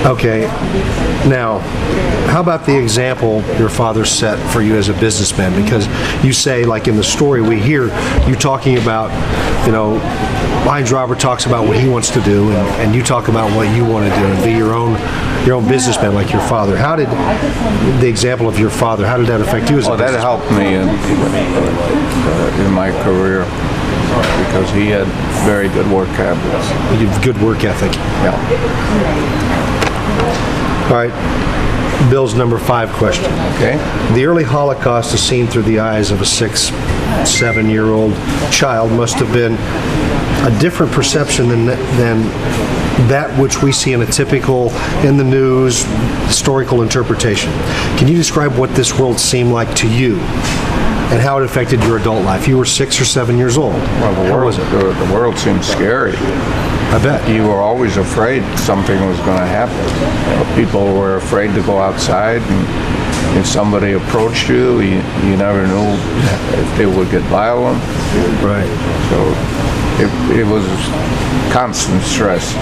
Okay, now, how about the example your father set for you as a businessman? Because you say, like in the story we hear, you talking about, Heinz Robert talks about what he wants to do, and you talk about what you want to do, and be your own businessman like your father. How did the example of your father, how did that affect you as a businessman? That helped me in my career, because he had very good work habits. You have good work ethic. Yeah. All right, Bill's number 5 question. Okay. The early Holocaust is seen through the eyes of a 6, 7-year-old child must have been a different perception than that which we see in a typical, in the news, historical interpretation. Can you describe what this world seemed like to you and how it affected your adult life? You were 6 or 7 years old. Well, the world seemed scary. I bet. You were always afraid something was going to happen. People were afraid to go outside, and if somebody approached you, you never knew if they would get violent. Right. So it was constant stress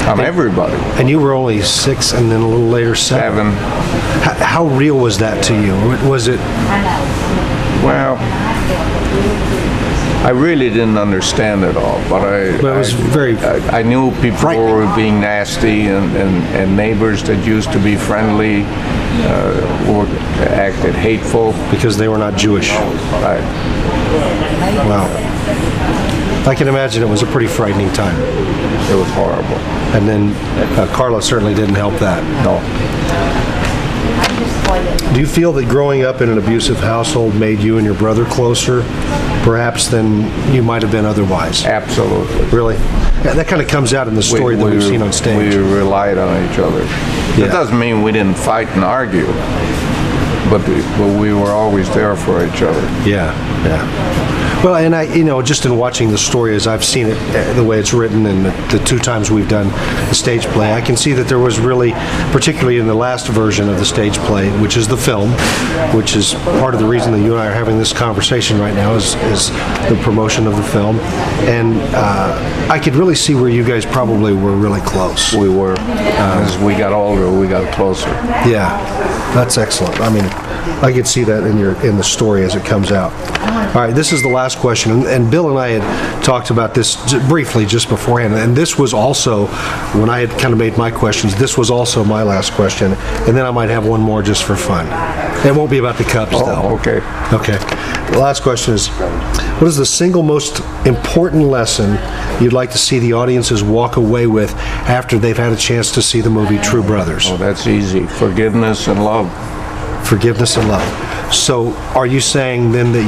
on everybody. And you were only 6 and then a little later 7. How real was that to you? Was it? Well, I really didn't understand it all, but it was I knew people were being nasty, and neighbors that used to be friendly acted hateful. Because they were not Jewish. Right. Wow. I can imagine it was a pretty frightening time. It was horrible. And then Carla certainly didn't help that. No. Do you feel that growing up in an abusive household made you and your brother closer, perhaps, than you might have been otherwise? Absolutely. Really? Yeah, that kind of comes out in the story that we've seen on stage. We relied on each other. Yeah. It doesn't mean we didn't fight and argue, but we were always there for each other. Yeah, yeah. Well, and just in watching the story as I've seen it, the way it's written, and the 2 times we've done the stage play, I can see that there was really, particularly in the last version of the stage play, which is the film, which is part of the reason that you and I are having this conversation right now, is the promotion of the film. And I could really see where you guys probably were really close. We were. As we got older, we got closer. Yeah, that's excellent. I mean, I could see that in the story as it comes out. All right, this is the last question, and Bill and I had talked about this briefly just beforehand, and this was also, when I had kind of made my questions, this was also my last question, and then I might have one more just for fun. It won't be about the Cubs, though. Okay. Okay. The last question is, what is the single most important lesson you'd like to see the audiences walk away with after they've had a chance to see the movie True Brothers? Oh, that's easy. Forgiveness and love. Forgiveness and love. So are you saying then that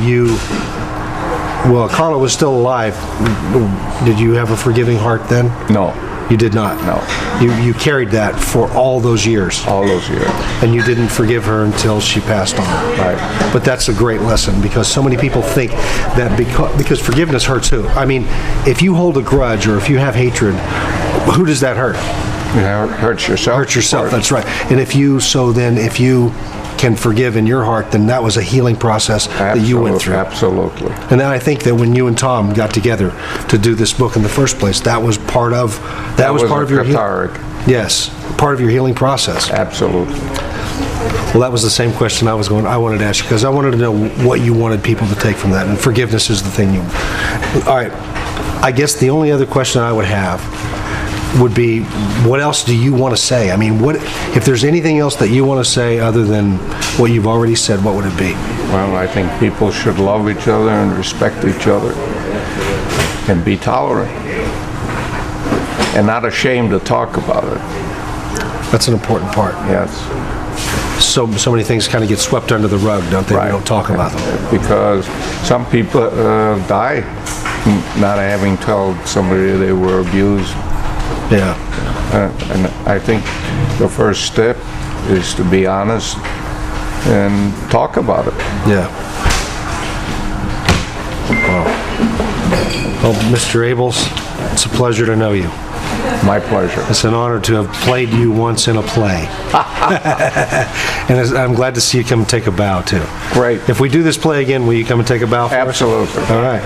well, Carla was still alive. Did you have a forgiving heart then? No. You did not? No. You carried that for all those years? All those years. And you didn't forgive her until she passed on? Right. But that's a great lesson, because so many people think that because forgiveness hurts who? I mean, if you hold a grudge or if you have hatred, who does that hurt? It hurts yourself. Hurts yourself, that's right. And if you can forgive in your heart, then that was a healing process that you went through. Absolutely. And then I think that when you and Tom got together to do this book in the first place, that was part of your cathartic. Yes, part of your healing process. Absolutely. Well, that was the same question I wanted to ask you, because I wanted to know what you wanted people to take from that, and forgiveness is the thing all right. I guess the only other question I would have would be, what else do you want to say? I mean, if there's anything else that you want to say other than what you've already said, what would it be? Well, I think people should love each other and respect each other and be tolerant and not ashamed to talk about it. That's an important part. Yes. So many things kind of get swept under the rug, don't they? Right. We don't talk about them. Because some people die not having told somebody they were abused. Yeah. And I think the first step is to be honest and talk about it. Yeah. Wow. Well, Mr. Abeles, it's a pleasure to know you. My pleasure. It's an honor to have played you once in a play. And I'm glad to see you come and take a bow, too. Great. If we do this play again, will you come and take a bow for Absolutely. us? All right.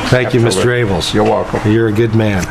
Thank you, Mr. Abeles. You're welcome. You're a good man.